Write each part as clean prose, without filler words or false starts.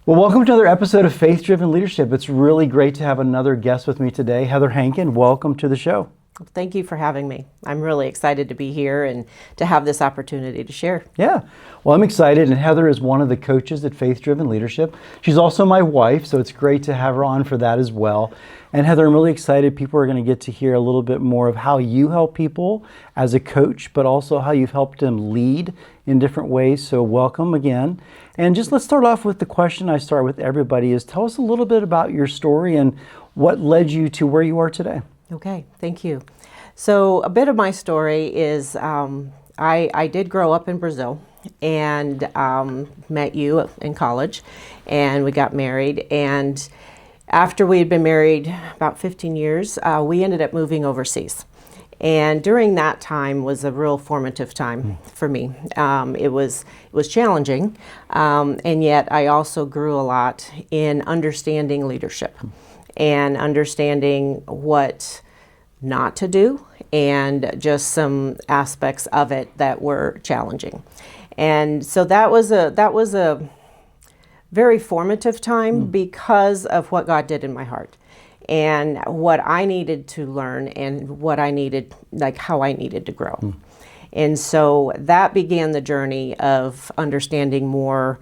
Well, welcome to another episode of Faith-Driven Leadership. It's really great to have another guest with me today. Heather Hankin, welcome to the show. Thank you for having me. I'm really excited to be here and to have this opportunity to share. Yeah, well, I'm excited, and Heather is one of the coaches at Faith-Driven Leadership. She's also my wife, so it's great to have her on for that as well. And Heather, I'm really excited. People are going to get to hear a little bit more of how you help people as a coach, but also how you've helped them lead in different ways. So welcome again. And just let's start off with the question I start with everybody is tell us a little bit about your story and what led you to where you are today. Okay, thank you. So a bit of my story is I did grow up in Brazil and met you in college, and we got married. And after we had been married about 15 years, we ended up moving overseas. And during that time was a real formative time for me. It was challenging, and yet I also grew a lot in understanding leadership and understanding what not to do and just some aspects of it that were challenging. And so that was a very formative time because of what God did in my heart and what I needed to learn and what I needed, like how I needed to grow. And so that began the journey of understanding more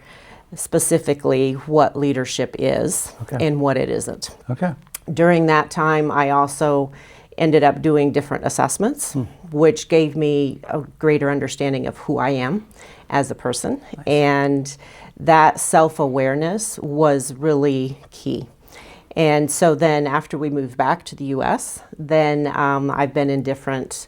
specifically what leadership is and what it isn't. Okay. During that time, I also ended up doing different assessments, which gave me a greater understanding of who I am as a person. Nice. And that self-awareness was really key. And so then after we moved back to the U.S., then I've been in different,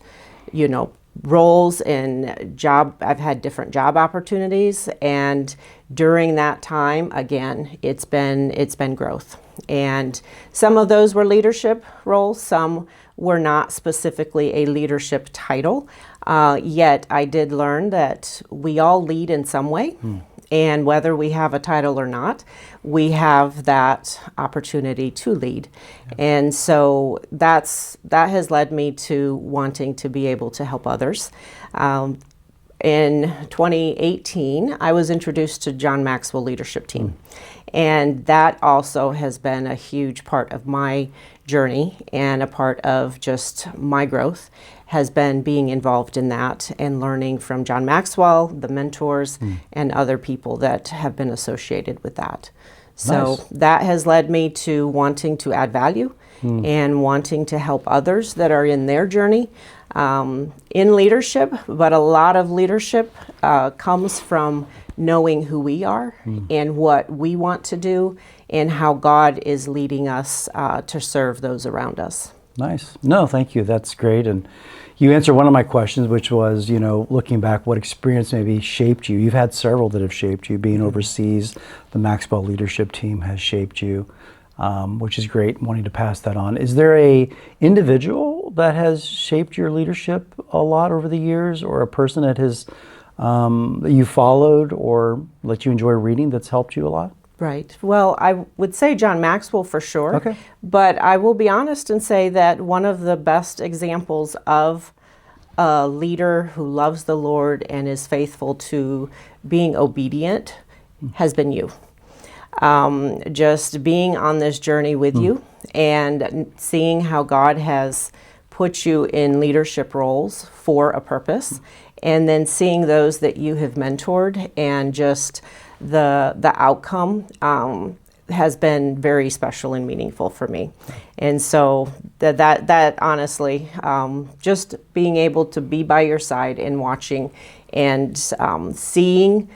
roles and I've had different job opportunities. And during that time, again, it's been growth. And some of those were leadership roles. Some were not specifically a leadership title. Yet I did learn that we all lead in some way. And whether we have a title or not, we have that opportunity to lead. Yeah. And so that has led me to wanting to be able to help others. In 2018, I was introduced to John Maxwell leadership team. And that also has been a huge part of my journey and a part of just my growth has been being involved in that and learning from John Maxwell, the mentors, and other people that have been associated with that. So that has led me to wanting to add value and wanting to help others that are in their journey in leadership. But a lot of leadership comes from knowing who we are and what we want to do and how God is leading us to serve those around us. Nice. No, thank you. That's great. And you answered one of my questions, which was, looking back, what experience maybe shaped you? You've had several that have shaped you. Being overseas, the Maxwell leadership team has shaped you, which is great, wanting to pass that on. Is there a individual that has shaped your leadership a lot over the years, or a person that has that you followed or that you enjoy reading that's helped you a lot? Right. Well, I would say John Maxwell for sure. Okay. But I will be honest and say that one of the best examples of a leader who loves the Lord and is faithful to being obedient has been you. Just being on this journey with you and seeing how God has put you in leadership roles for a purpose, and then seeing those that you have mentored and just the outcome has been very special and meaningful for me. And so that honestly, just being able to be by your side and watching and seeing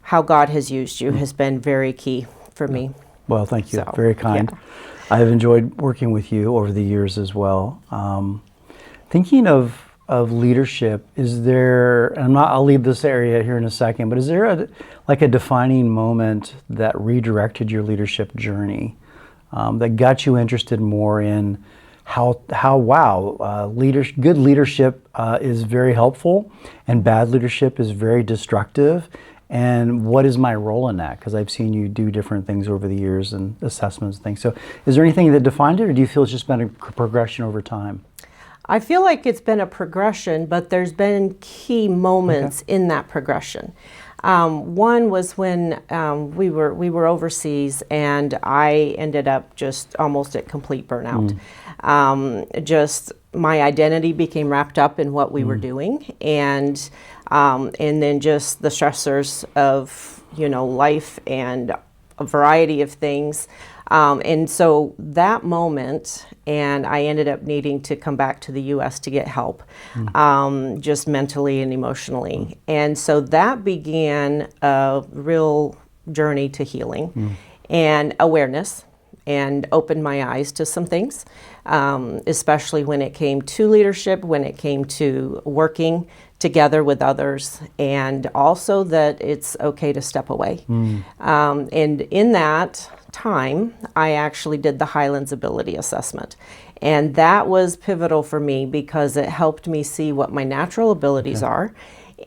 how God has used you has been very key for me. Well, thank you. Very kind. Yeah. I've enjoyed working with you over the years as well. Thinking of leadership, is there, and I'll leave this area here in a second, but is there a defining moment that redirected your leadership journey, that got you interested more in good leadership is very helpful and bad leadership is very destructive, and what is my role in that? Because I've seen you do different things over the years and assessments and things. So is there anything that defined it, or do you feel it's just been a progression over time? I feel like it's been a progression, but there's been key moments in that progression. One was when we were overseas, and I ended up just almost at complete burnout. Just my identity became wrapped up in what we were doing, and then just the stressors of life and a variety of things. And so that moment, and I ended up needing to come back to the U.S. to get help, just mentally and emotionally. And so that began a real journey to healing and awareness, and opened my eyes to some things, especially when it came to leadership, when it came to working together with others, and also that it's okay to step away. And in that time, I actually did the Highlands Ability Assessment. And that was pivotal for me because it helped me see what my natural abilities are,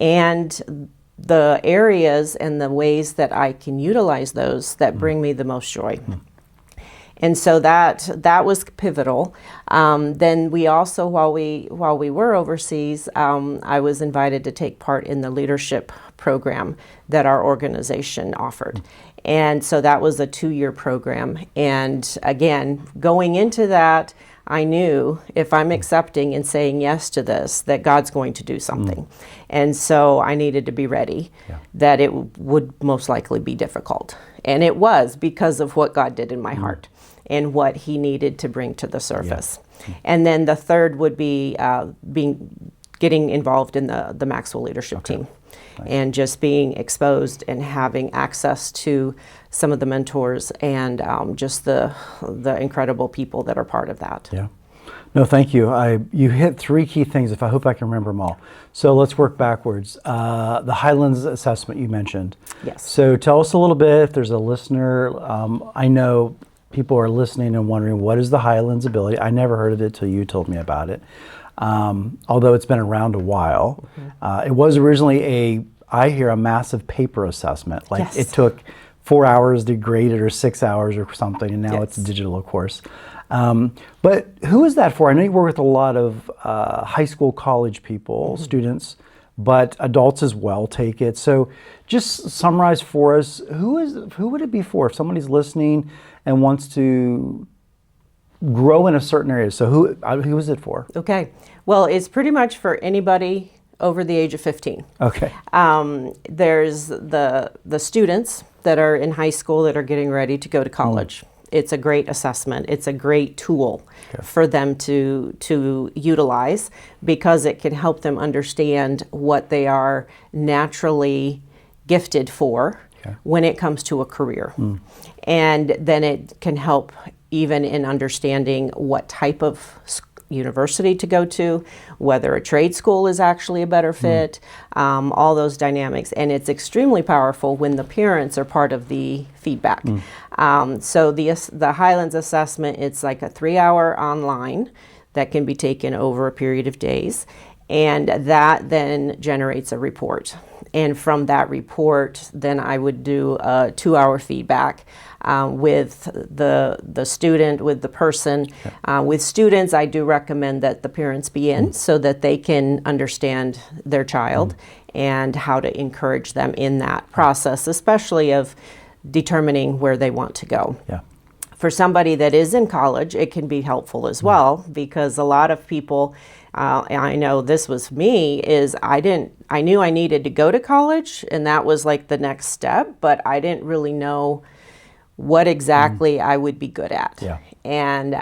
and the areas and the ways that I can utilize those that bring me the most joy. And so that was pivotal. Then we also, while we were overseas, I was invited to take part in the leadership program that our organization offered. And so that was a 2-year program. And again, going into that, I knew if I'm accepting and saying yes to this, that God's going to do something. And so I needed to be ready that it would most likely be difficult. And it was, because of what God did in my heart and what he needed to bring to the surface. And then the third would be getting involved in the Maxwell leadership team. And just being exposed and having access to some of the mentors and just the incredible people that are part of that. Yeah. No, thank you. You hit 3 key things. I hope I can remember them all. So let's work backwards. The Highlands assessment you mentioned. Yes. So tell us a little bit, if there's a listener. I know people are listening and wondering, what is the Highlands Ability? I never heard of it till you told me about it. Although it's been around a while. It was originally I hear a massive paper assessment. Like it took 4 hours to grade it, or 6 hours or something, and now it's digital, of course. But who is that for? I know you work with a lot of high school, college people, students, but adults as well take it. So just summarize for us, who would it be for if somebody's listening and wants to grow in a certain area? So who is it for? Okay. Well, it's pretty much for anybody over the age of 15. Okay. There's the students that are in high school that are getting ready to go to college. It's a great assessment. It's a great tool for them to utilize, because it can help them understand what they are naturally gifted for when it comes to a career. And then it can help even in understanding what type of university to go to, whether a trade school is actually a better fit, all those dynamics. And it's extremely powerful when the parents are part of the feedback. So the Highlands assessment, it's like a 3-hour online that can be taken over a period of days. And that then generates a report. And from that report, then I would do a 2-hour feedback with the student, with the person. With students, I do recommend that the parents be in so that they can understand their child and how to encourage them in that process, especially of determining where they want to go. For somebody that is in college, it can be helpful as well, because a lot of people, I know this was me, is I knew I needed to go to college, and that was like the next step, but I didn't really know what exactly I would be good at. And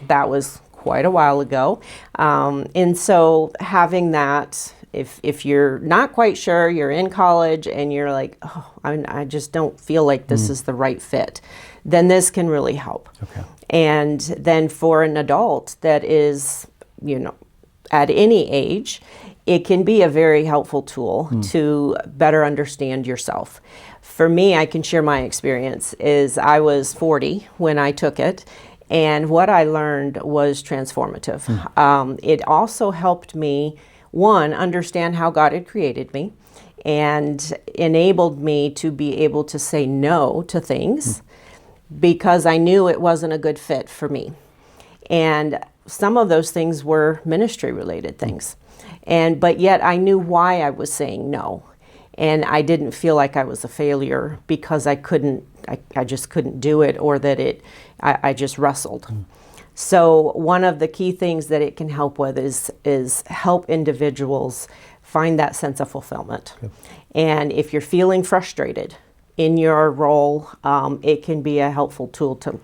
that was quite a while ago. And so having that, if you're not quite sure, you're in college and you're like, oh, I just don't feel like this is the right fit, then this can really help. And then for an adult that is, at any age, it can be a very helpful tool to better understand yourself. For me, I can share my experience. Is I was 40 when I took it, and what I learned was transformative. It also helped me, one, understand how God had created me, and enabled me to be able to say no to things because I knew it wasn't a good fit for me. And some of those things were ministry related things. But yet I knew why I was saying no. And I didn't feel like I was a failure because I just couldn't do it, or that I just wrestled. So one of the key things that it can help with is help individuals find that sense of fulfillment. Good. And if you're feeling frustrated in your role, it can be a helpful tool to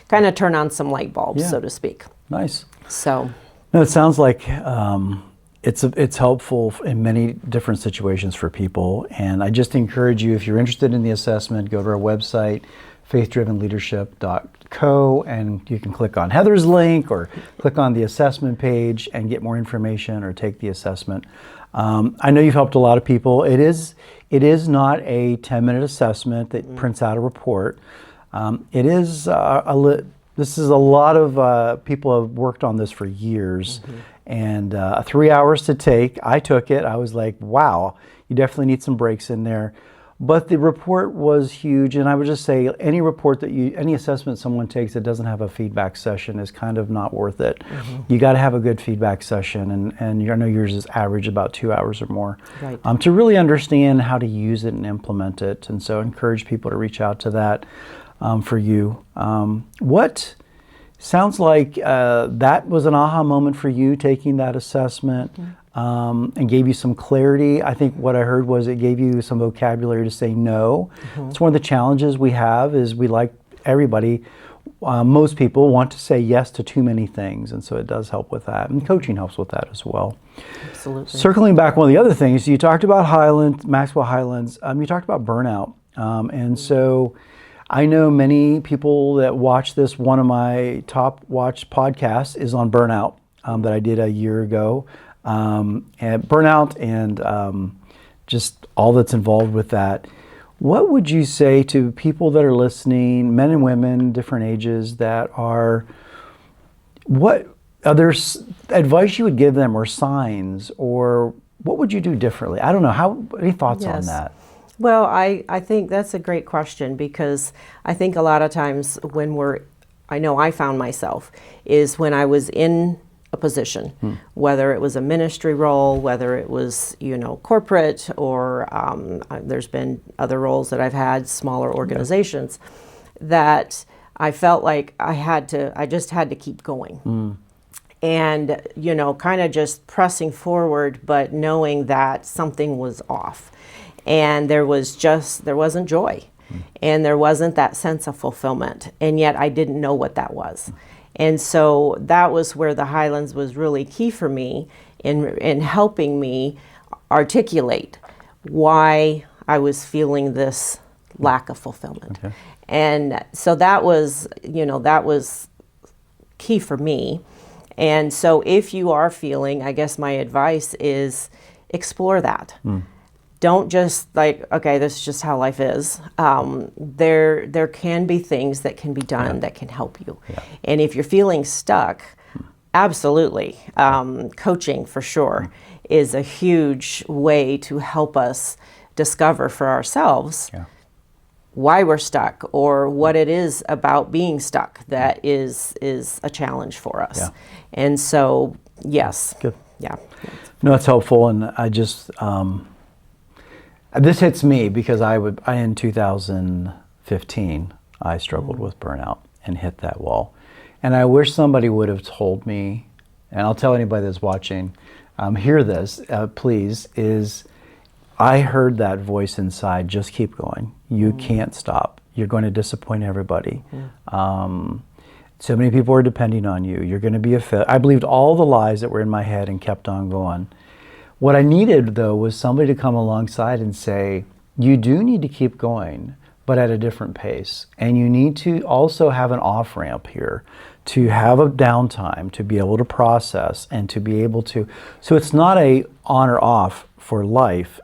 kind of turn on some light bulbs, so to speak. Nice. So, no, it sounds like it's helpful in many different situations for people. And I just encourage you, if you're interested in the assessment, go to our website, faithdrivenleadership.co, and you can click on Heather's link or click on the assessment page and get more information or take the assessment. I know you've helped a lot of people. It is not a 10-minute assessment that prints out a report. It is this is a lot of people have worked on this for years, and 3 hours to take. I took it. I was like, wow, you definitely need some breaks in there. But the report was huge, and I would just say any assessment someone takes that doesn't have a feedback session is kind of not worth it. You got to have a good feedback session, and I know yours is average about 2 hours or more, right. To really understand how to use it and implement it. And so I encourage people to reach out to that for you. What sounds like that was an aha moment for you, taking that assessment. And gave you some clarity. I think what I heard was it gave you some vocabulary to say no. It's one of the challenges we have is most people want to say yes to too many things, and so it does help with that. And coaching helps with that as well. Absolutely. Circling back, one of the other things, you talked about Maxwell Highlands, you talked about burnout. And so I know many people that watch this. One of my top watched podcasts is on burnout that I did a year ago. And burnout and just all that's involved with that. What would you say to people that are listening, men and women, different ages, what other advice you would give them, or signs, or what would you do differently? I don't know. Any thoughts on that? Well, I think that's a great question, because I think a lot of times I know I found myself, is when I was in a position, whether it was a ministry role, whether it was, corporate, or there's been other roles that I've had, smaller organizations, that I felt like I just had to keep going. And, kind of just pressing forward, but knowing that something was off. And there wasn't joy. And there wasn't that sense of fulfillment. And yet I didn't know what that was. And so that was where the Highlands was really key for me in helping me articulate why I was feeling this lack of fulfillment. Okay. And so that was key for me. And so if you are feeling, I guess my advice is explore that. Don't just okay, this is just how life is. There can be things that can be done that can help you. And if you're feeling stuck, absolutely, coaching for sure is a huge way to help us discover for ourselves why we're stuck, or what it is about being stuck that is a challenge for us. And so, yes. Good. Yeah. No, it's helpful, and I just... this hits me because in 2015, I struggled with burnout and hit that wall. And I wish somebody would have told me, and I'll tell anybody that's watching, hear this, please, is I heard that voice inside, just keep going. You can't stop. You're going to disappoint everybody. So many people are depending on you. You're going to be a failure. I believed all the lies that were in my head and kept on going. What I needed, though, was somebody to come alongside and say, you do need to keep going, but at a different pace. And you need to also have an off-ramp here, to have a downtime, to be able to process, and to be able to... So it's not a on or off for life.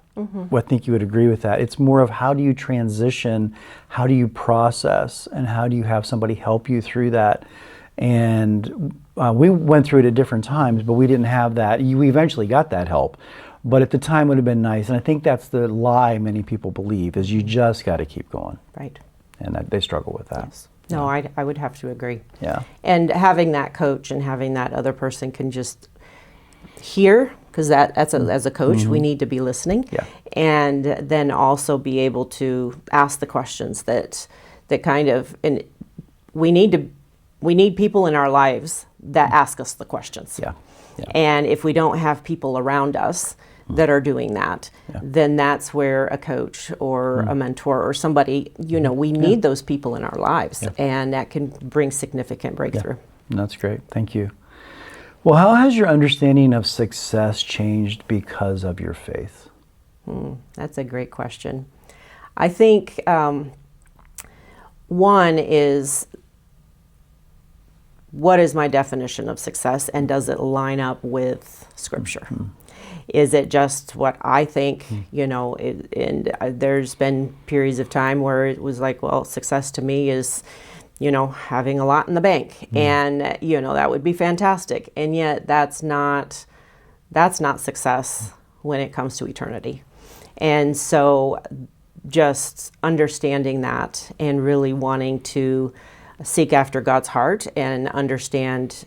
I think you would agree with that. It's more of how do you transition, how do you process, and how do you have somebody help you through that. And we went through it at different times, but we didn't have that. We eventually got that help, but at the time it would have been nice. And I think that's the lie many people believe, is you just got to keep going. Right. And they struggle with that. Yes. No, I would have to agree. Yeah. And having that coach and having that other person can just hear because that's as a coach, we need to be listening, Yeah. and then also be able to ask the questions that kind of, and we need people in our lives that ask us the questions. Yeah. Yeah. And if we don't have people around us that are doing that, then that's where a coach or a mentor or somebody, we need those people in our lives, and that can bring significant breakthrough. That's great. Thank you. Well, how has your understanding of success changed because of your faith? That's a great question. I think one is, what is my definition of success, and does it line up with Scripture? Is it just what I think, there's been periods of time where it was like, well, success to me is, having a lot in the bank, and, that would be fantastic. And yet that's not success when it comes to eternity. And so just understanding that and really wanting to seek after God's heart and understand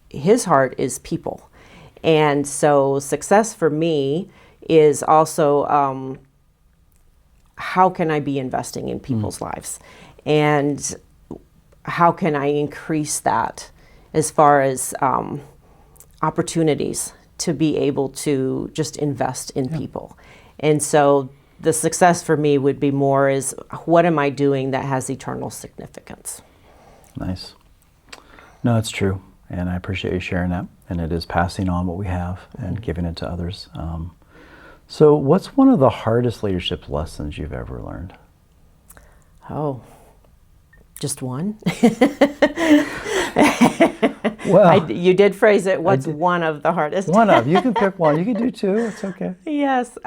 His heart is people. And so success for me is also how can I be investing in people's lives? And how can I increase that as far as opportunities to be able to just invest in people? And so the success for me would be more is, what am I doing that has eternal significance? Nice. No, it's true. And I appreciate you sharing that. And it is passing on what we have and giving it to others. So what's one of the hardest leadership lessons you've ever learned? Oh, just one? Well, you did phrase it. What's one of the hardest? One of. You can pick one. You can do two. It's okay. Yes.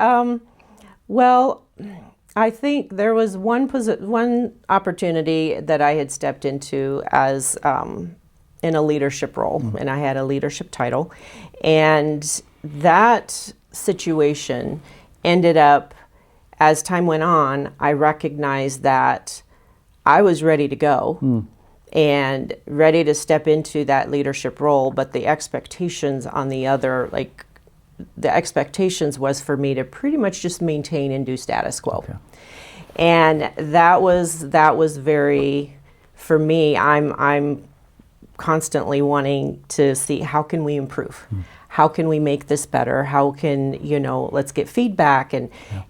Well, I think there was one opportunity that I had stepped into as in a leadership role, and I had a leadership title, and that situation ended up, as time went on, I recognized that I was ready to go and ready to step into that leadership role, but the expectations on the other, the expectations was for me to pretty much just maintain and do status quo. Okay. And that was very, for me, I'm constantly wanting to see, how can we improve? How can we make this better? How can, let's get feedback.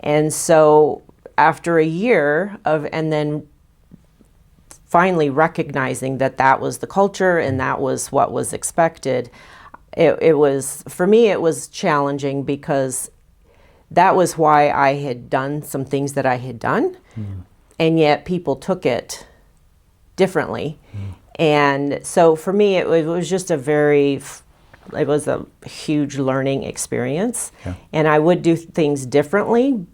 And so after a year and then finally recognizing that was the culture and that was what was expected, it was, for me, it was challenging, because that was why I had done some things that I had done, and yet people took it differently. And so for me, it was just it was a huge learning experience. Yeah. And I would do things differently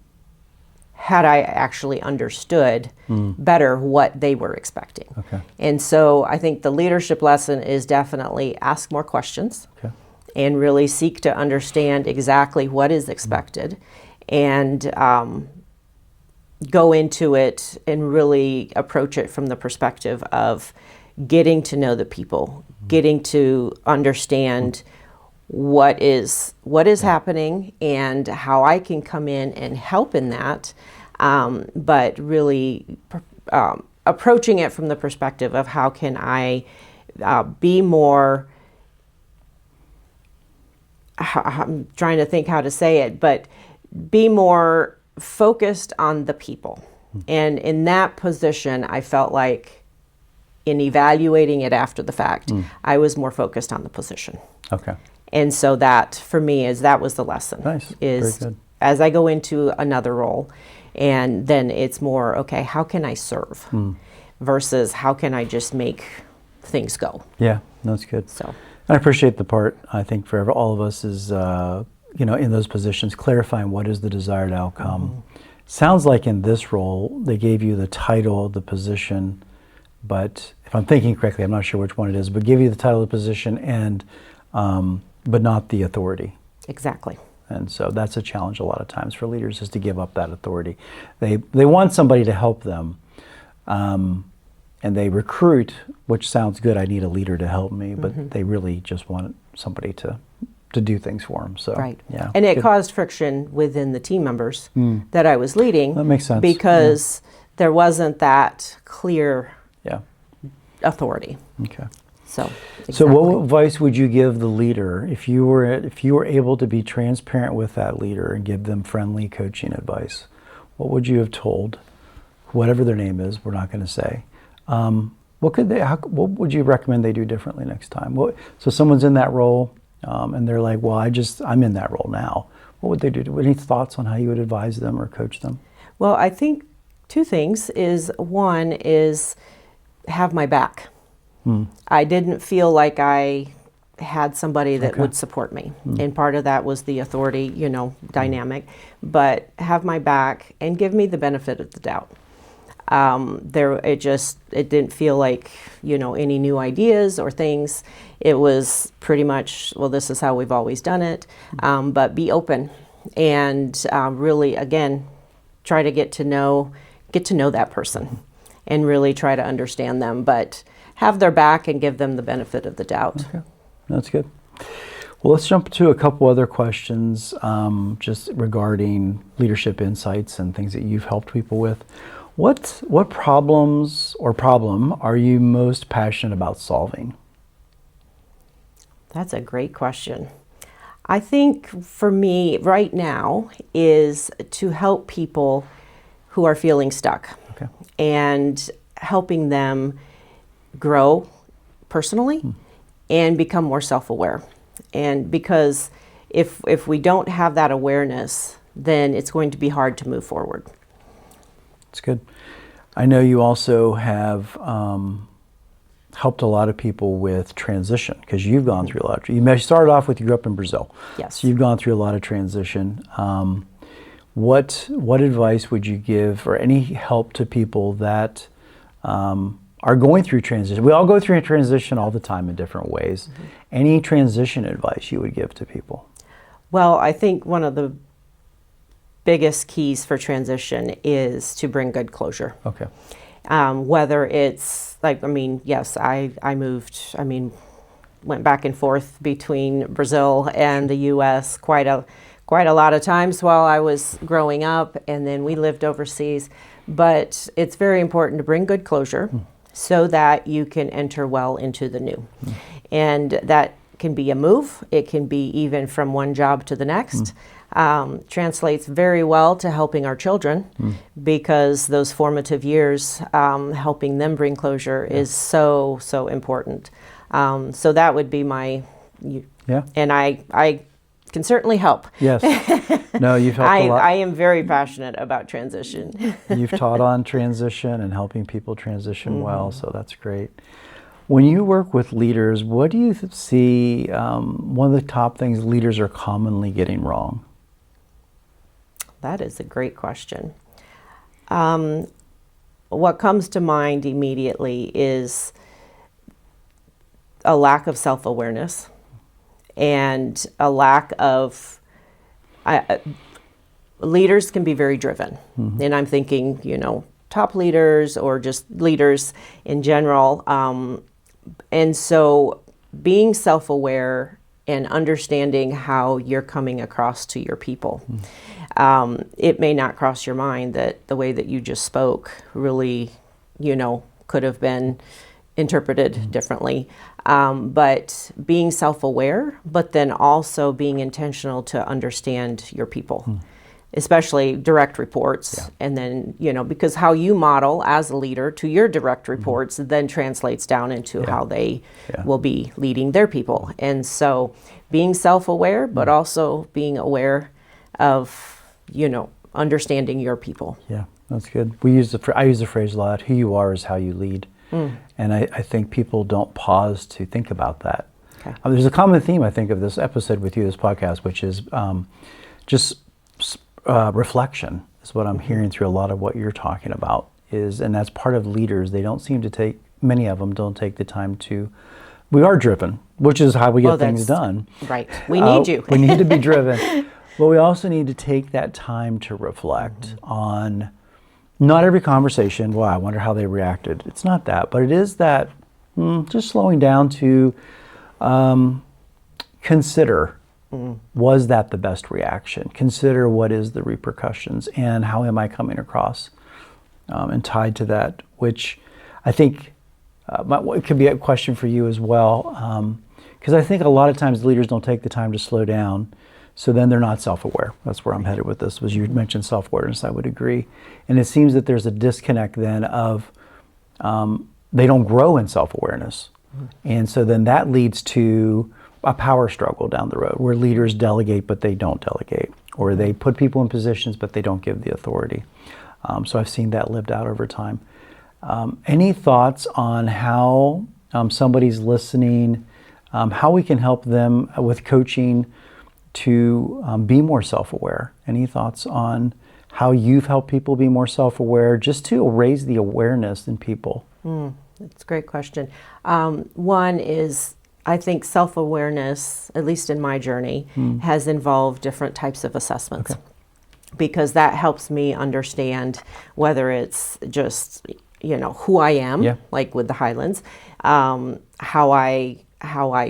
had I actually understood better what they were expecting. Okay. And so I think the leadership lesson is definitely ask more questions. Okay. And really seek to understand exactly what is expected, and go into it and really approach it from the perspective of getting to know the people, getting to understand what is happening and how I can come in and help in that, but really approaching it from the perspective of how can I be more, I'm trying to think how to say it, but be more focused on the people. And in that position, I felt like, in evaluating it after the fact, I was more focused on the position. Okay. And so that, for me, that was the lesson. Nice. Very good. As I go into another role, and then it's more, okay, how can I serve versus how can I just make things go? Yeah, that's good. So I appreciate the part, I think, for all of us is, in those positions, clarifying what is the desired outcome. Sounds like in this role, they gave you the title, the position, but if I'm thinking correctly, I'm not sure which one it is, but give you the title of the position and, but not the authority. Exactly. And so that's a challenge a lot of times for leaders, is to give up that authority. They want somebody to help them, and they recruit, which sounds good, I need a leader to help me, but they really just want somebody to to do things for them. So Right. yeah, And it good. caused friction within the team members that I was leading. That makes sense. Because there wasn't that clear Yeah. authority. Okay. So, So exactly. what advice would you give the leader if you were able to be transparent with that leader and give them friendly coaching advice? What would you have told, whatever their name is, we're not going to say. What would you recommend they do differently next time? So someone's in that role and they're like, well, I'm in that role now. What would they do? Any thoughts on how you would advise them or coach them? Well, I think two things is one is have my back. I didn't feel like I had somebody that would support me. And part of that was the authority, dynamic, but have my back and give me the benefit of the doubt. It didn't feel like, any new ideas or things. It was pretty much, well, this is how we've always done it. But be open and really, again, try to get to know that person and really try to understand them, but have their back and give them the benefit of the doubt. Okay, that's good. Well, let's jump to a couple other questions just regarding leadership insights and things that you've helped people with. What problems or problem are you most passionate about solving? That's a great question. I think for me right now is to help people who are feeling stuck and helping them grow personally and become more self-aware. And because if we don't have that awareness, then it's going to be hard to move forward. That's good. I know you also have helped a lot of people with transition because you've gone through a lot. You started off with you grew up in Brazil. Yes. So you've gone through a lot of transition. What advice would you give or any help to people that are going through transition? We all go through a transition all the time in different ways. Any transition advice you would give to people? Well, I think one of the biggest keys for transition is to bring good closure. Okay. Whether it's yes, I moved, went back and forth between Brazil and the U.S. quite a lot of times while I was growing up, and then we lived overseas. But it's very important to bring good closure so that you can enter well into the new. And that can be a move. It can be even from one job to the next. Translates very well to helping our children because those formative years, helping them bring closure is so, so important. So that would be my, and I can certainly help. Yes. No, you've helped a lot. I am very passionate about transition. You've taught on transition and helping people transition well, so that's great. When you work with leaders, what do you see one of the top things leaders are commonly getting wrong? That is a great question. What comes to mind immediately is a lack of self-awareness and a lack of leaders can be very driven. And I'm thinking, top leaders or just leaders in general. And so being self-aware and understanding how you're coming across to your people. It may not cross your mind that the way that you just spoke really, could have been interpreted differently. But being self-aware, but then also being intentional to understand your people, especially direct reports. And then, because how you model as a leader to your direct reports then translates down into how they will be leading their people. And so being self-aware, but also being aware of, understanding your people. Yeah, that's good. I use the phrase a lot, who you are is how you lead. And I think people don't pause to think about that. Okay. There's a common theme, I think, of this episode with you, this podcast, which is just reflection is what I'm hearing through a lot of what you're talking about. And that's part of leaders. They don't seem to take, many of them don't take the time to, we are driven, which is how we get things done. Right. We need you. We need to be driven. But we also need to take that time to reflect on not every conversation. Well, I wonder how they reacted. It's not that, but it is that just slowing down to consider Was that the best reaction? Consider what is the repercussions and how am I coming across, and tied to that, which I think it could be a question for you as well, because I think a lot of times leaders don't take the time to slow down, so then they're not self-aware. That's where I'm headed with this. Was you mentioned self-awareness, I would agree, and it seems that there's a disconnect then of they don't grow in self-awareness, and so then that leads to a power struggle down the road where leaders delegate but they don't delegate, or they put people in positions but they don't give the authority. So I've seen that lived out over time. Any thoughts on how somebody's listening, how we can help them with coaching to be more self-aware? Any thoughts on how you've helped people be more self-aware, just to raise the awareness in people? That's a great question. One is, I think self-awareness, at least in my journey, has involved different types of assessments. Okay. Because that helps me understand whether it's just, who I am, like with the Highlands, how I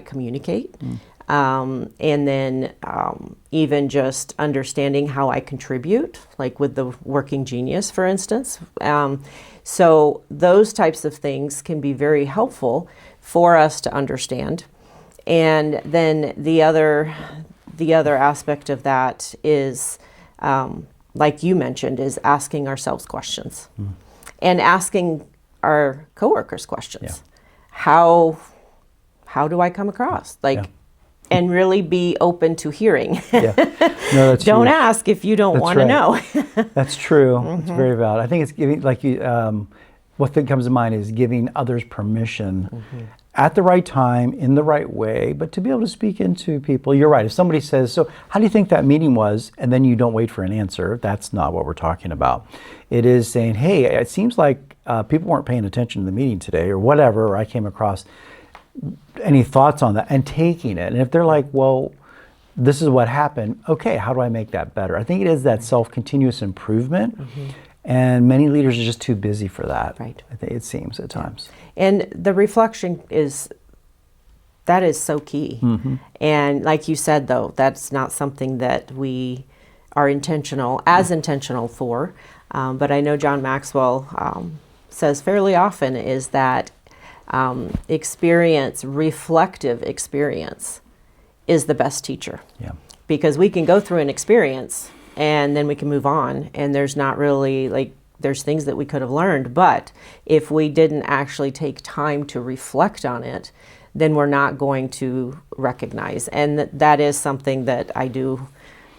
communicate, and then even just understanding how I contribute, like with the Working Genius, for instance. So those types of things can be very helpful for us to understand. And then the other aspect of that is, like you mentioned, is asking ourselves questions and asking our coworkers questions. How do I come across? And really be open to hearing. No, that's Don't huge. ask if you don't want to know. That's true. It's very valid. I think it's giving, like you, what thing comes to mind is giving others permission at the right time, in the right way, but to be able to speak into people. You're right. If somebody says, so how do you think that meeting was? And then you don't wait for an answer, that's not what we're talking about. It is saying, hey, it seems like people weren't paying attention to the meeting today, or whatever, or I came across. Any thoughts on that? And taking it. And if they're like, well, this is what happened, okay, how do I make that better? I think it is that self-continuous improvement. And many leaders are just too busy for that. Right. I think it seems at times. And the reflection is so key. And like you said, though, that's not something that we are intentional for. But I know John Maxwell says fairly often is that reflective experience is the best teacher. Because we can go through an experience and then we can move on, and there's not really, there's things that we could have learned, but if we didn't actually take time to reflect on it, then we're not going to recognize. And that is something that I do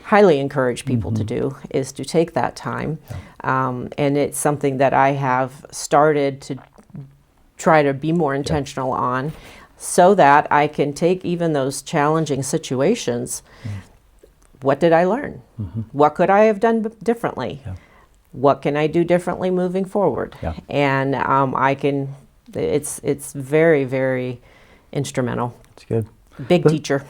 highly encourage people to do, is to take that time. And it's something that I have started to try to be more intentional on, so that I can take even those challenging situations. What did I learn? What could I have done differently? What can I do differently moving forward? And it's very, very instrumental. It's good. Big teacher.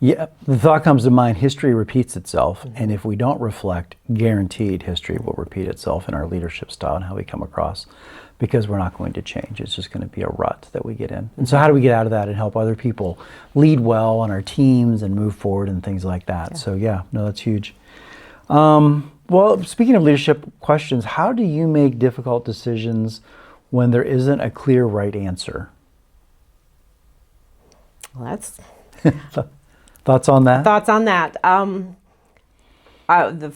Yeah, the thought comes to mind, history repeats itself, and if we don't reflect, guaranteed history will repeat itself in our leadership style and how we come across, because we're not going to change. It's just going to be a rut that we get in. And so how do we get out of that and help other people lead well on our teams and move forward and things like that? So that's huge. Well, speaking of leadership questions, how do you make difficult decisions when there isn't a clear right answer? Well, that's... Thoughts on that? The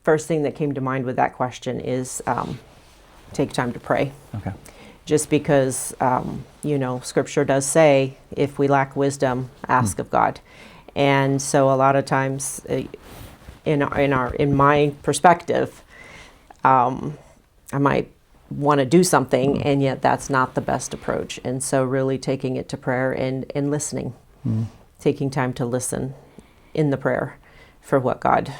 first thing that came to mind with that question is take time to pray. Okay. Just because, Scripture does say, if we lack wisdom, ask of God. And so a lot of times, in my perspective, I might want to do something, and yet that's not the best approach. And so really taking it to prayer and listening. Taking time to listen in the prayer for what God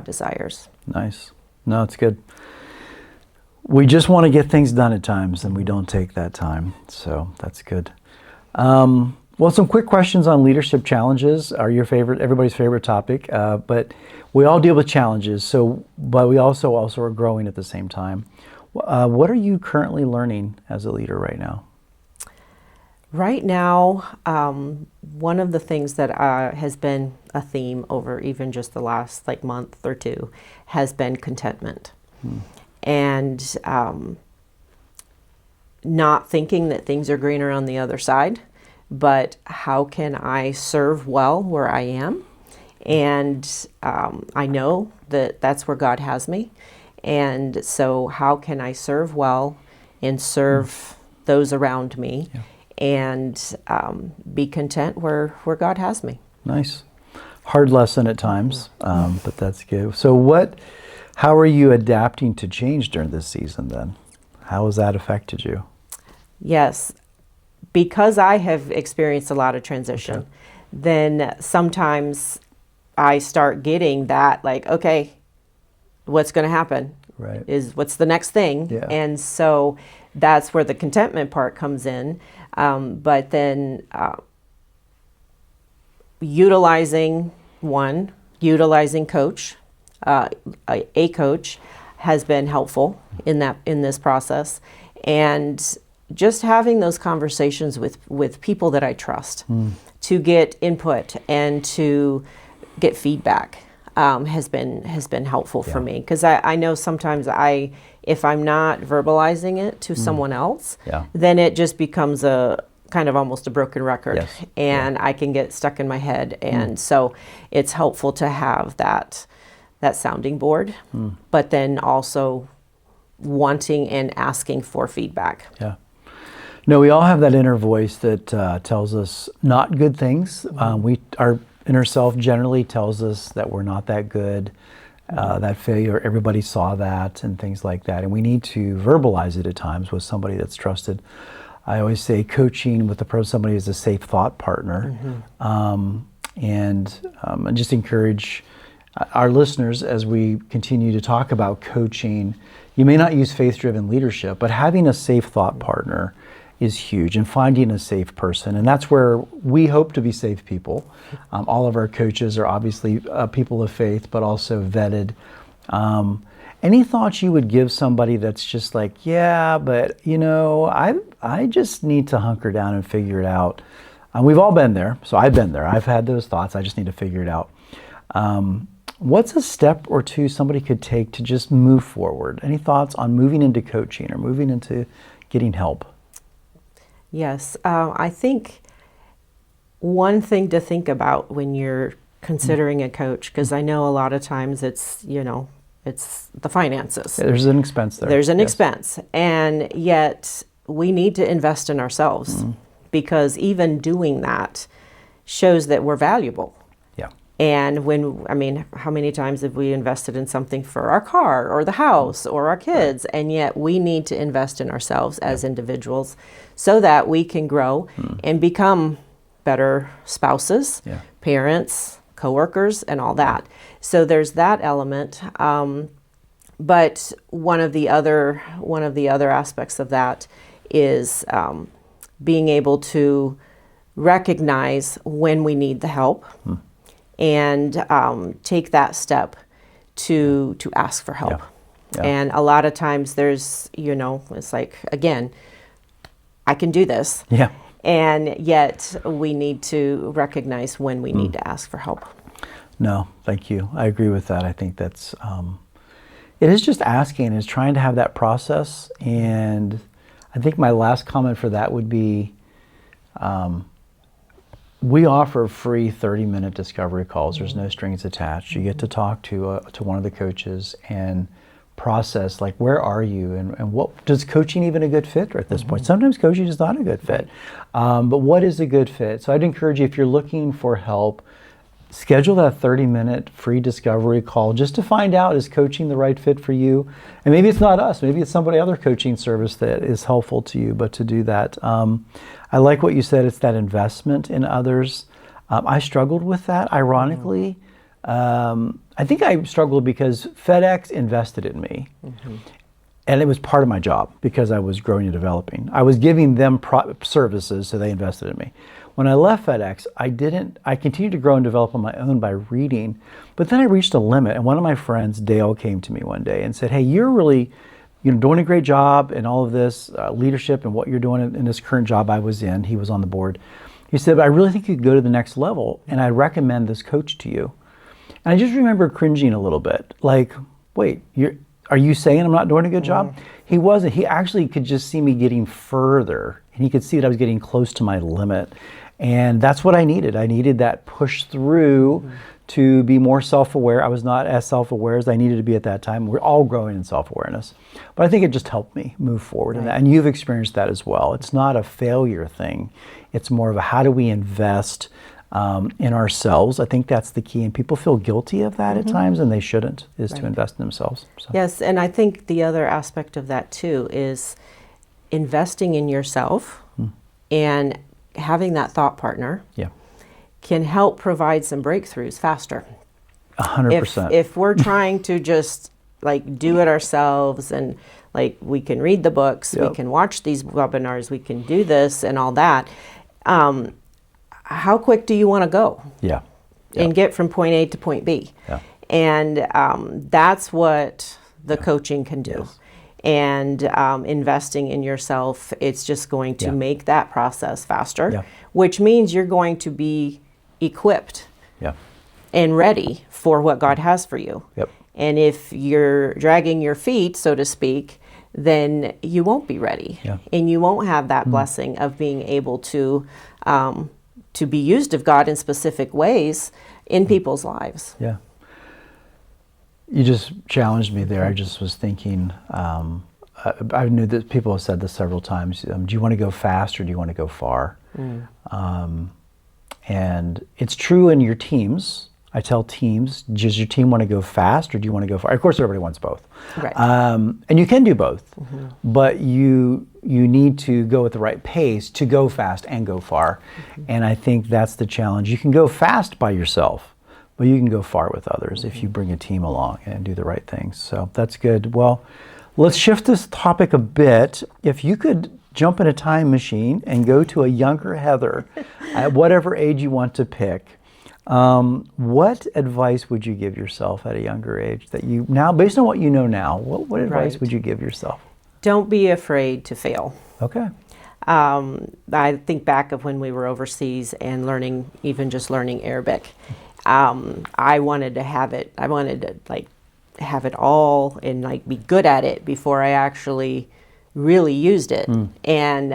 desires. Nice. No, it's good. We just want to get things done at times, and we don't take that time. So that's good. Well, some quick questions on leadership challenges are everybody's favorite topic. But we all deal with challenges. But we also are growing at the same time. What are you currently learning as a leader right now? Right now, one of the things that has been a theme over even just the last like month or two has been contentment. And not thinking that things are greener on the other side, but how can I serve well where I am? And I know that that's where God has me. And so how can I serve well and serve those around me, and be content where God has me? Nice. Hard lesson at times, but that's good. So how are you adapting to change during this season then? How has that affected you? Yes, because I have experienced a lot of transition, then sometimes I start getting that like, okay, what's going to happen? Right. What's the next thing? Yeah. And so that's where the contentment part comes in. But then utilizing coach, a coach has been helpful in this process, and just having those conversations with people that I trust to get input and to get feedback has been helpful for me, because I know sometimes if I'm not verbalizing it to someone else, then it just becomes a kind of almost a broken record, and I can get stuck in my head, and so it's helpful to have that sounding board, but then also wanting and asking for feedback. Yeah. No, we all have that inner voice that tells us not good things. Our inner self generally tells us that we're not that good, that failure, everybody saw that, and things like that. And we need to verbalize it at times with somebody that's trusted. I always say coaching with somebody is a safe thought partner. And I just encourage our listeners, as we continue to talk about coaching, you may not use faith-driven leadership, but having a safe thought partner is huge, and finding a safe person. And that's where we hope to be safe people. All of our coaches are obviously people of faith, but also vetted. Any thoughts you would give somebody that's just like, yeah, but I just need to hunker down and figure it out. We've all been there. So I've been there. I've had those thoughts. I just need to figure it out. What's a step or two somebody could take to just move forward? Any thoughts on moving into coaching or moving into getting help? Yes, I think one thing to think about when you're considering a coach, because I know a lot of times it's the finances. There's an expense there. There's an expense, and yet we need to invest in ourselves, because even doing that shows that we're valuable. And how many times have we invested in something for our car or the house or our kids? And yet we need to invest in ourselves as individuals so that we can grow and become better spouses, parents, coworkers, and all that. So there's that element. But one of the other aspects of that is being able to recognize when we need the help. And take that step to ask for help. And a lot of times there's, it's like, again, I can do this. And yet we need to recognize when we need to ask for help. No, thank you. I agree with that. I think that's, it is just asking, is trying to have that process. And I think my last comment for that would be, we offer free 30-minute discovery calls. There's no strings attached. You get to talk to one of the coaches and process, like, where are you, and what does coaching even a good fit at this point? Sometimes coaching is not a good fit, but what is a good fit? So I'd encourage you, if you're looking for help, schedule that 30-minute free discovery call just to find out, is coaching the right fit for you? And maybe it's not us, maybe it's somebody other coaching service that is helpful to you, but to do that. I like what you said, it's that investment in others. I struggled with that, ironically. I think I struggled because FedEx invested in me. And it was part of my job because I was growing and developing. I was giving them services, so they invested in me. When I left FedEx, I continued to grow and develop on my own by reading, but then I reached a limit. And one of my friends, Dale, came to me one day and said, hey, you're really doing a great job in all of this leadership and what you're doing in this current job I was in. He was on the board. He said, but I really think you could go to the next level, and I recommend this coach to you. And I just remember cringing a little bit, like, wait, are you saying I'm not doing a good job? He wasn't. He actually could just see me getting further, and he could see that I was getting close to my limit. And that's what I needed. I needed that push through to be more self-aware. I was not as self-aware as I needed to be at that time. We're all growing in self-awareness. But I think it just helped me move forward in that. And you've experienced that as well. It's not a failure thing. It's more of a how do we invest in ourselves. I think that's the key. And people feel guilty of that at times, and they shouldn't, is to invest in themselves. So. Yes, and I think the other aspect of that too is investing in yourself and having that thought partner. Yeah. Can help provide some breakthroughs faster. 100%. If we're trying to just like do it ourselves, and like we can read the books, we can watch these webinars, we can do this and all that, how quick do you want to go? Yeah. And get from point A to point B? Yeah. And that's what the coaching can do. Yes. And investing in yourself, it's just going to make that process faster, which means you're going to be equipped and ready for what God has for you. Yep. And if you're dragging your feet, so to speak, then you won't be ready, and you won't have that blessing of being able to be used of God in specific ways in people's lives. Yeah. You just challenged me there. I just was thinking, I knew that people have said this several times, do you want to go fast or do you want to go far? And it's true in your teams. I tell teams, does your team want to go fast or do you want to go far? Of course, everybody wants both. Right. And you can do both, but you need to go at the right pace to go fast and go far. And I think that's the challenge. You can go fast by yourself, but you can go far with others if you bring a team along and do the right things. So that's good. Well, let's shift this topic a bit. If you could jump in a time machine and go to a younger Heather at whatever age you want to pick, what advice would you give yourself at a younger age that you now, based on what you know now, what advice would you give yourself? Don't be afraid to fail. Okay. I think back of when we were overseas and learning Arabic. I wanted to have it. I wanted to like have it all and like be good at it before I actually really used it. And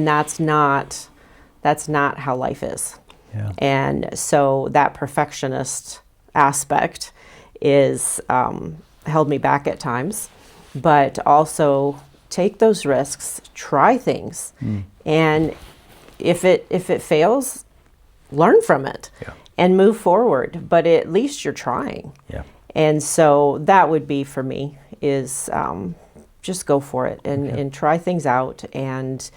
that's not how life is. Yeah. And so that perfectionist aspect is held me back at times, but also take those risks, try things, and if it fails, learn from it and move forward. But at least you're trying. Yeah. And so that would be for me is just go for it and try things out. And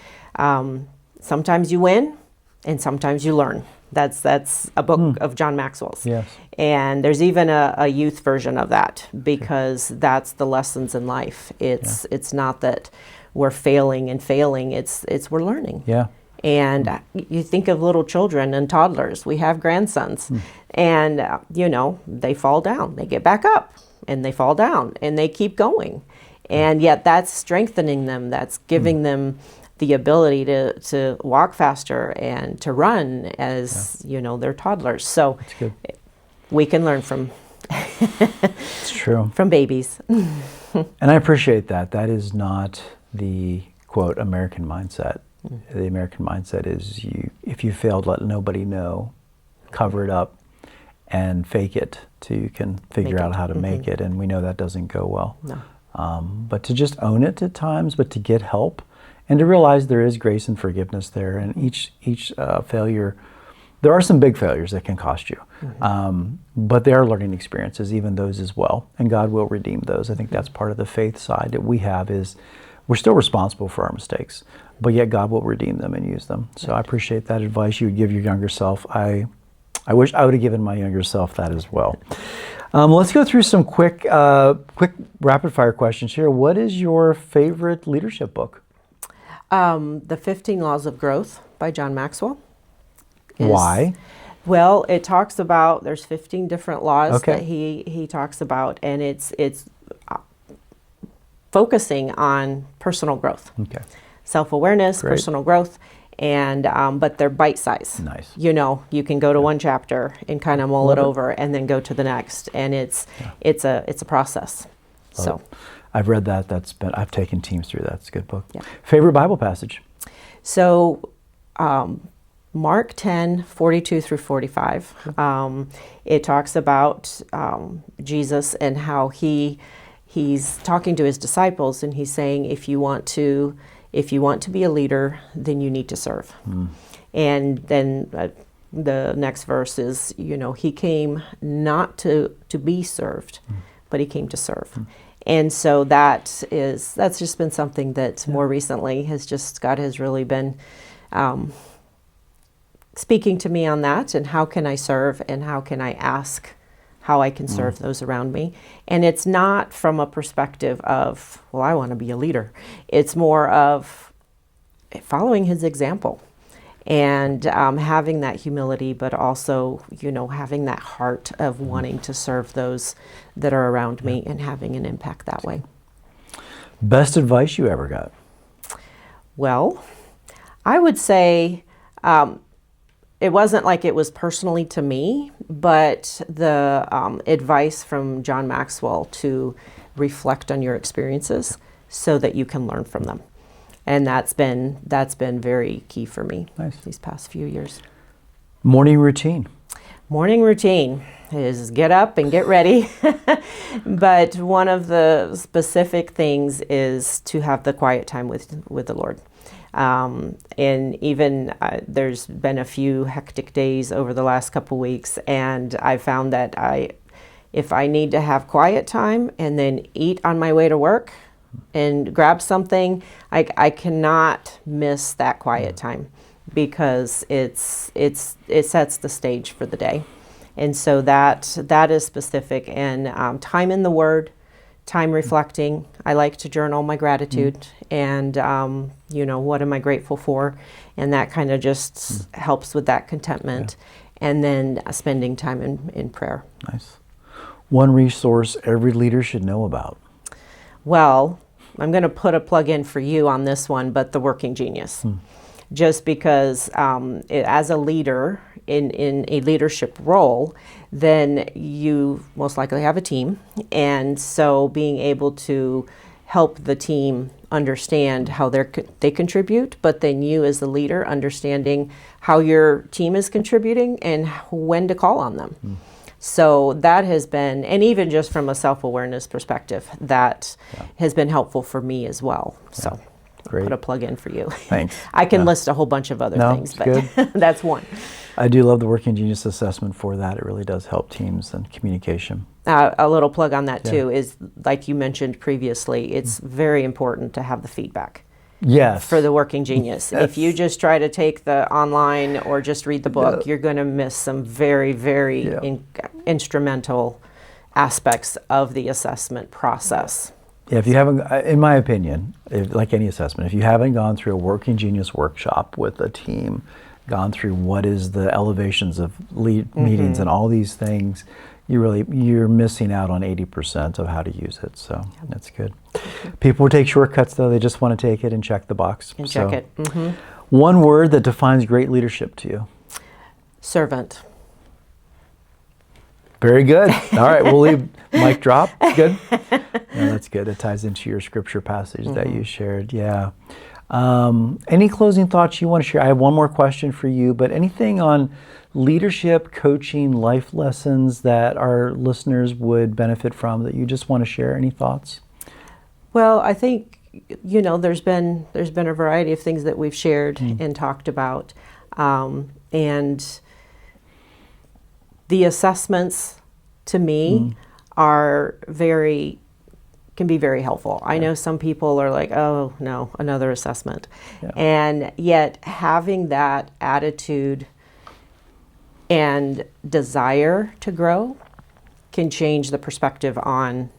sometimes you win, and sometimes you learn. That's a book of John Maxwell's. Yes. And there's even a youth version of that because that's the lessons in life. It's not that we're failing, it's we're learning. Yeah. And you think of little children and toddlers. We have grandsons, and they fall down, they get back up, and they fall down, and they keep going. And yet that's strengthening them. That's giving them the ability to walk faster and to run as, they're toddlers. So we can learn from it's true. From babies. And I appreciate that. That is not the, quote, American mindset. The American mindset is if you failed, let nobody know, cover it up, and fake it till you can figure out how to make it. And we know that doesn't go well. No. But to just own it at times, but to get help, and to realize there is grace and forgiveness there. And each failure, there are some big failures that can cost you, but they are learning experiences, even those as well. And God will redeem those. I think that's part of the faith side that we have is we're still responsible for our mistakes, but yet God will redeem them and use them. So I appreciate that advice you would give your younger self. I wish I would have given my younger self that as well. Let's go through some quick rapid fire questions here. What is your favorite leadership book? The 15 Laws of Growth by John Maxwell. Why? Well, it talks about, there's 15 different laws that he talks about, and it's focusing on personal growth. Okay. Self-awareness, Great. personal growth, and but they're bite size. Nice. You know, you can go to one chapter and kind of mull Love it it. over, and then go to the next, and it's a process. Love it. I've read that. I've taken teams through that. It's a good book. Yeah. Favorite Bible passage? So, Mark 10:42 through 45. It talks about Jesus and how he's talking to his disciples, and he's saying, if you want to be a leader, then you need to serve. And then the next verse is, you know, he came not to be served, but he came to serve. And so that's just been something that more recently God has really been speaking to me on that, and how can I serve, and how can I ask how I can serve those around me. And it's not from a perspective of, well, I want to be a leader. It's more of following his example, and having that humility, but also, you know, having that heart of wanting to serve those that are around me and having an impact that way. Best advice you ever got? Well, I would say it wasn't like it was personally to me, but the advice from John Maxwell to reflect on your experiences so that you can learn from them. And that's been very key for me. Nice. These past few years. Morning routine. Morning routine is get up and get ready. But one of the specific things is to have the quiet time with the Lord. And even there's been a few hectic days over the last couple weeks, and I found that if I need to have quiet time and then eat on my way to work and grab something, I cannot miss that quiet time, because it sets the stage for the day. And so that is specific. And time in the Word, time reflecting. I like to journal my gratitude and, you know, what am I grateful for? And that kind of just helps with that contentment. Yeah. And then spending time in prayer. Nice. One resource every leader should know about? Well, I'm going to put a plug in for you on this one, but The Working Genius. Just because as a leader in a leadership role, then you most likely have a team. And so being able to help the team understand how they contribute, but then you as the leader understanding how your team is contributing and when to call on them. So that has been, and even just from a self-awareness perspective, that has been helpful for me as well. So Great. Put a plug in for you. Thanks. I can list a whole bunch of other things, but good. that's one. I do love the Working Genius assessment for that. It really does help teams and communication. A little plug on that too is, like you mentioned previously, it's very important to have the feedback. Yes. For the Working Genius. Yes. If you just try to take the online or just read the book, you're going to miss some very, very instrumental aspects of the assessment process. Yeah, if you haven't, in my opinion, like any assessment, if you haven't gone through a Working Genius workshop with a team, gone through what is the elevations of lead meetings and all these things, you're missing out on 80% of how to use it. So that's good. People take shortcuts though; they just want to take it and check the box. And check it. One word that defines great leadership to you? Servant. Very good. All right, we'll leave mic drop. Good. Yeah, that's good. It ties into your scripture passage that you shared. Yeah. Any closing thoughts you want to share? I have one more question for you, but anything on leadership, coaching, life lessons that our listeners would benefit from that you just want to share? Any thoughts? Well, I think, you know, there's been a variety of things that we've shared and talked about, and the assessments to me can be very helpful. I know some people are like, oh no, another assessment. Yeah. And yet having that attitude and desire to grow can change the perspective on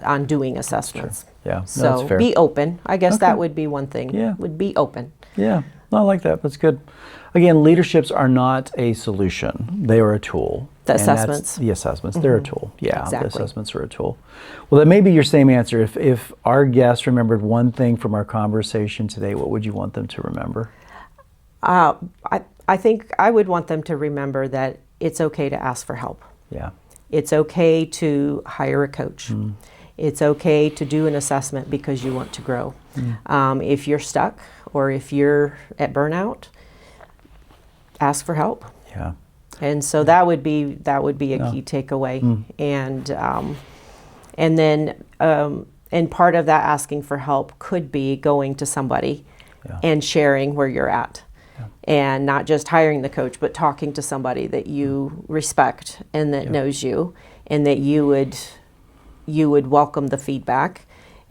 on doing assessments. Yeah, so that's fair. Be open. I guess that would be one thing. Yeah. Would be open. Yeah. I like that. That's good. Again, leaderships are not a solution. They are a tool. The And that's- assessments. The assessments. They're a tool. Yeah, Exactly. the assessments are a tool. Well, that may be your same answer. If our guests remembered one thing from our conversation today, what would you want them to remember? I think I would want them to remember that it's okay to ask for help. Yeah. It's okay to hire a coach. It's okay to do an assessment because you want to grow. If you're stuck or if you're at burnout, ask for help. Yeah. And so that would be a key takeaway. And then and part of that asking for help could be going to somebody and sharing where you're at. And not just hiring the coach, but talking to somebody that you respect and that knows you, and that you would welcome the feedback,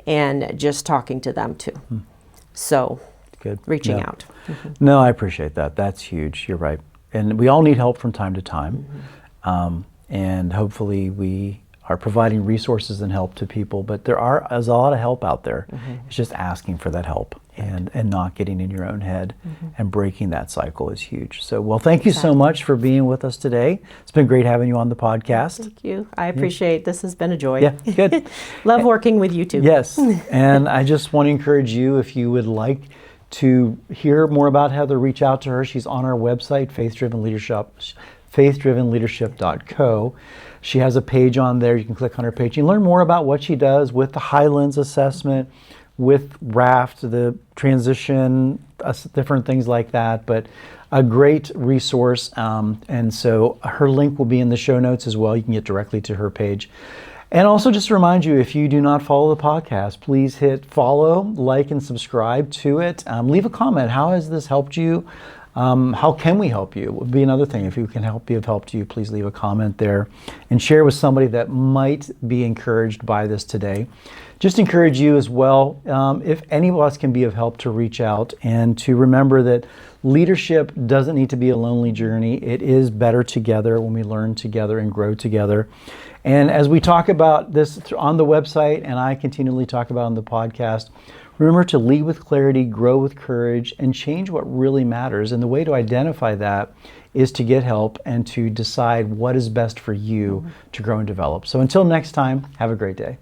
and just talking to them too. So, Good. reaching out. No, I appreciate that. That's huge. You're right. And we all need help from time to time. And hopefully we are providing resources and help to people, but there's a lot of help out there. It's just asking for that help and not getting in your own head and breaking that cycle is huge. So, well, thank you so much for being with us today. It's been great having you on the podcast. Thank you. I appreciate this. Has been a joy. Yeah, good. Love working with you too. Yes. And I just want to encourage you, if you would like to hear more about Heather, reach out to her. She's on our website, faithdrivenleadership.co. She has a page on there. You can click on her page and learn more about what she does with the Highlands assessment, with RAFT, the transition, different things like that. But a great resource. And so her link will be in the show notes as well. You can get directly to her page. And also just to remind you, if you do not follow the podcast, please hit follow, like, and subscribe to it. Leave a comment. How has this helped you? How can we help you? Would be another thing. If we can have helped you, please leave a comment there and share with somebody that might be encouraged by this today. Just encourage you as well, if any of us can be of help, to reach out and to remember that leadership doesn't need to be a lonely journey. It is better together when we learn together and grow together. And as we talk about this on the website, and I continually talk about on the podcast, remember to lead with clarity, grow with courage, and change what really matters. And the way to identify that is to get help and to decide what is best for you to grow and develop. So until next time, have a great day.